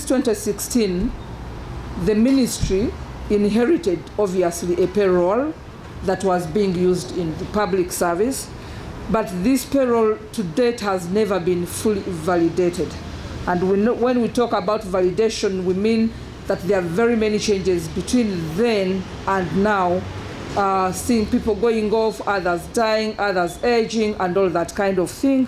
since 2016, the ministry inherited, obviously, a payroll that was being used in the public service, but this payroll to date has never been fully validated. And we know, when we talk about validation, we mean that there are very many changes between then and now, seeing people going off, others dying, others aging, and all that kind of thing.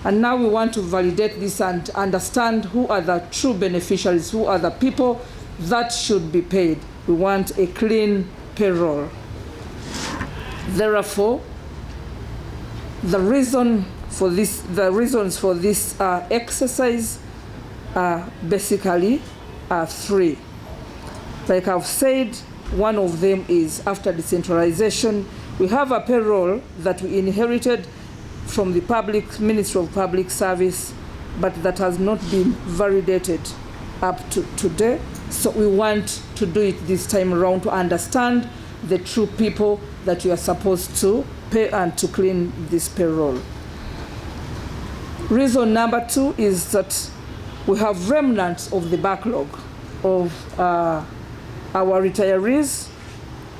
And now we want to validate this and understand who are the true beneficiaries, who are the people that should be paid. We want a clean payroll. Therefore, the reasons for this exercise are basically three. Like I've said, one of them is after decentralization, we have a payroll that we inherited from the Ministry of Public Service, but that has not been validated up to today. So we want to do it this time around to understand the true people that we are supposed to pay and to clean this payroll. Reason number two is that we have remnants of the backlog of our retirees,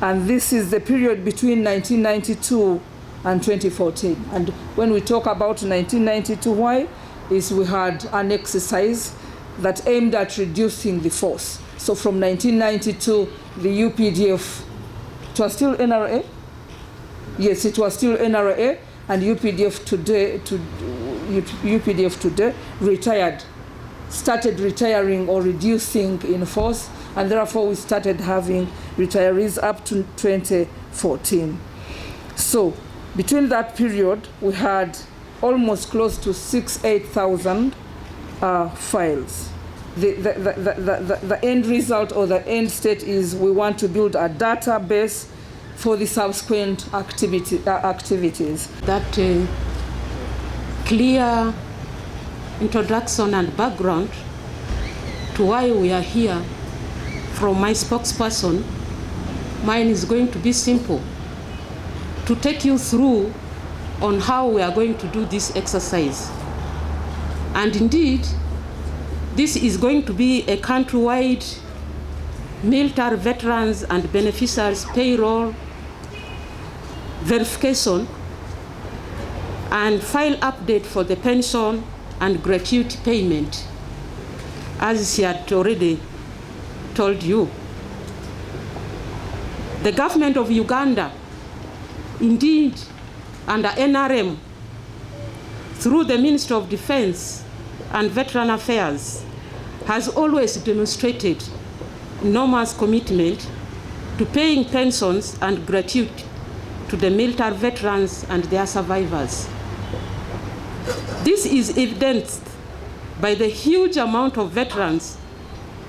and this is the period between 1992 and 2014. And when we talk about 1992, why? Is we had an exercise that aimed at reducing the force. So from 1992, the UPDF, it was still NRA? Yes, it was still NRA, and UPDF today started retiring or reducing in force, and therefore we started having retirees up to 2014. So between that period, we had almost close to 8,000 files. The end result or the end state is we want to build a database for the subsequent activities. That clear introduction and background to why we are here from my spokesperson. Mine is going to be simple, to take you through on how we are going to do this exercise. And indeed, this is going to be a countrywide military veterans and beneficiaries payroll verification and file update for the pension and gratuity payment, as she had already told you. The government of Uganda, indeed, under NRM, through the Ministry of Defense and Veteran Affairs, has always demonstrated enormous commitment to paying pensions and gratuity to the military veterans and their survivors. This is evidenced by the huge amount of veterans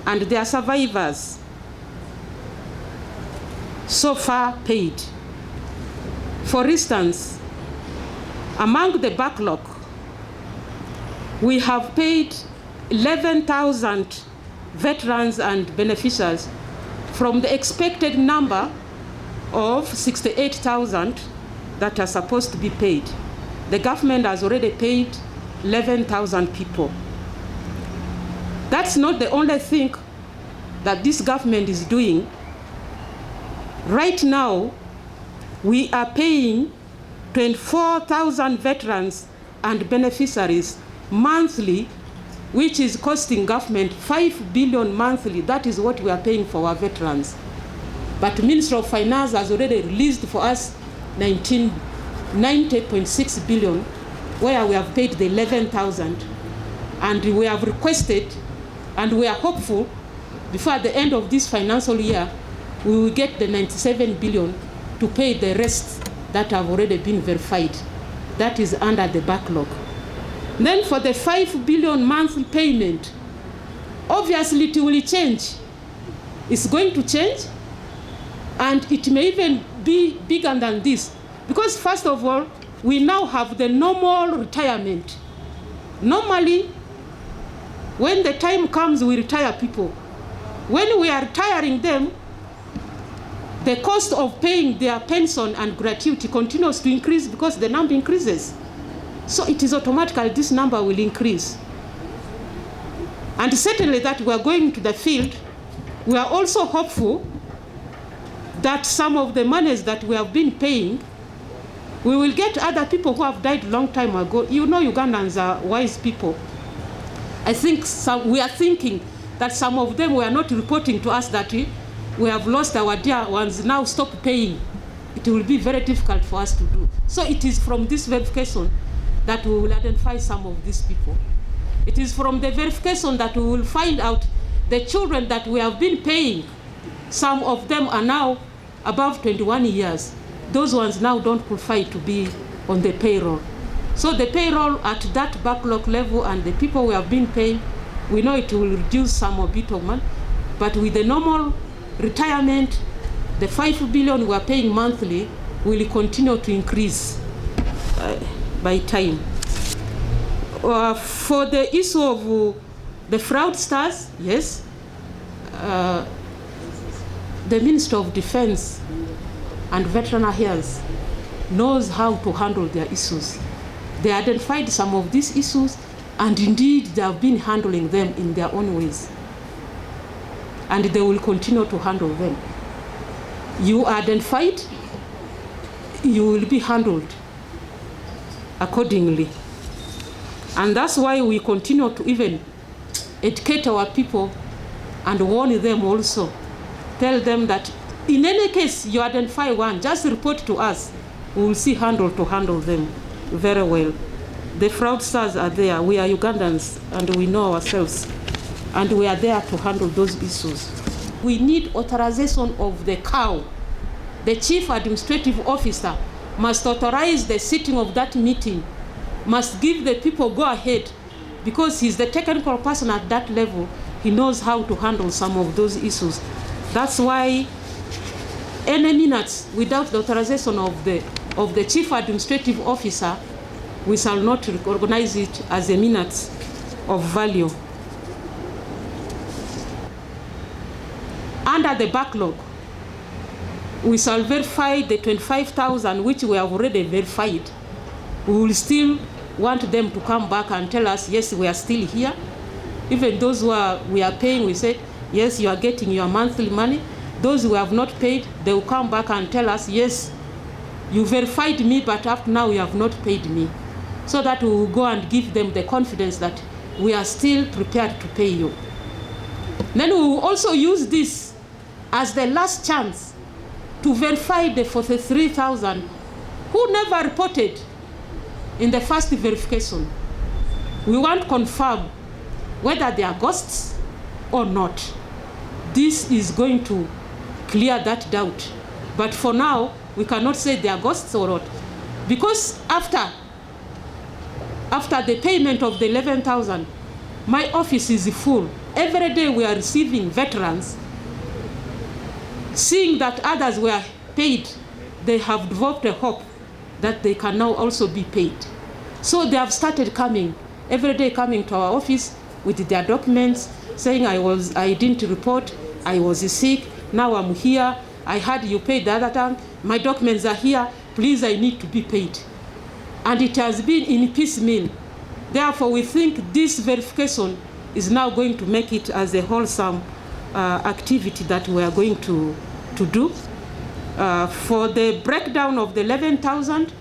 and their survivors so far paid. For instance, among the backlog, we have paid 11,000 veterans and beneficiaries from the expected number of 68,000 that are supposed to be paid. The government has already paid 11,000 people. That's not the only thing that this government is doing. Right now, we are paying 24,000 veterans and beneficiaries monthly, which is costing government 5 billion monthly. That is what we are paying for our veterans. But the Ministry of Finance has already released for us 90.6 billion, where we have paid the 11,000. And we have requested, and we are hopeful, before the end of this financial year, we will get the 97 billion to pay the rest that have already been verified. That is under the backlog. Then for the 5 billion monthly payment, obviously it will change. It's going to change, and it may even be bigger than this. Because first of all, we now have the normal retirement. Normally, when the time comes, we retire people. When we are retiring them, the cost of paying their pension and gratuity continues to increase because the number increases. So it is automatically this number will increase. And certainly that we are going to the field, we are also hopeful that some of the monies that we have been paying, we will get other people who have died long time ago. You know, Ugandans are wise people. I think we are thinking that some of them were not reporting to us that we have lost our dear ones, now stop paying. It will be very difficult for us to do. So it is from this verification that we will identify some of these people. It is from the verification that we will find out the children that we have been paying. Some of them are now above 21 years. Those ones now don't qualify to be on the payroll. So the payroll at that backlog level and the people we have been paying, we know it will reduce some of bit of money, but with the normal retirement, the 5 billion we are paying monthly will continue to increase by time. For the issue of the fraudsters, yes, the Minister of Defense and Veteran Affairs knows how to handle their issues. They identified some of these issues, and indeed they have been handling them in their own ways. And they will continue to handle them. You identified, you will be handled accordingly. And that's why we continue to even educate our people and warn them also. Tell them that in any case you identify one, just report to us. We will see how to handle them very well. The fraudsters are there. We are Ugandans and we know ourselves. And we are there to handle those issues. We need authorization of the COW. The Chief Administrative Officer must authorize the sitting of that meeting, must give the people go ahead, because he's the technical person at that level. He knows how to handle some of those issues. That's why any minutes without the authorization of the Chief Administrative Officer, we shall not recognize it as a minute of value. Under the backlog, we shall verify the 25,000 which we have already verified. We will still want them to come back and tell us, yes, we are still here. Even those who we are paying, we said, yes, you are getting your monthly money. Those who have not paid, they will come back and tell us, yes, you verified me, but up to now you have not paid me. So that we will go and give them the confidence that we are still prepared to pay you. Then we will also use this as the last chance to verify the 43,000 who never reported in the first verification. We want to confirm whether they are ghosts or not. This is going to clear that doubt. But for now, we cannot say they are ghosts or not. Because after the payment of the 11,000, my office is full. Every day we are receiving veterans. Seeing that others were paid, they have developed a hope that they can now also be paid. So they have started coming, every day coming to our office with their documents, saying I didn't report, I was sick, now I'm here, I had you paid the other time, my documents are here, please, I need to be paid. And it has been in piecemeal. Therefore, we think this verification is now going to make it as a wholesome activity that we are going to do. For the breakdown of the 11,000,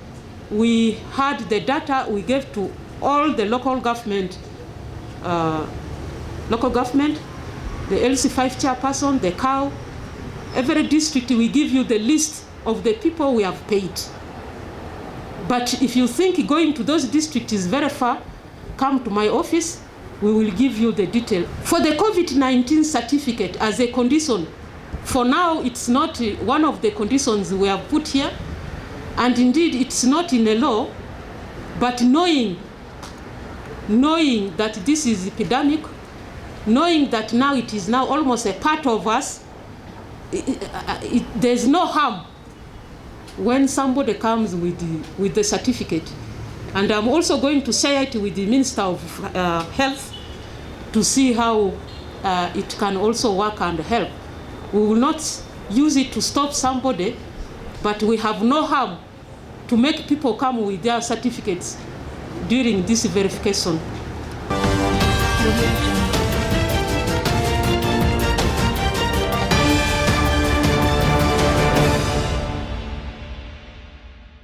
we had the data we gave to all the local government, the LC5 chairperson, the COW. Every district, we give you the list of the people we have paid. But if you think going to those districts is very far, come to my office, we will give you the detail. For the COVID-19 certificate as a condition, for now it's not one of the conditions we have put here, and indeed it's not in a law, but knowing that this is epidemic, knowing that now it is now almost a part of us, there's no harm when somebody comes with the certificate. And I'm also going to share it with the Minister of Health to see how it can also work and help. We will not use it to stop somebody, but we have no harm to make people come with their certificates during this verification.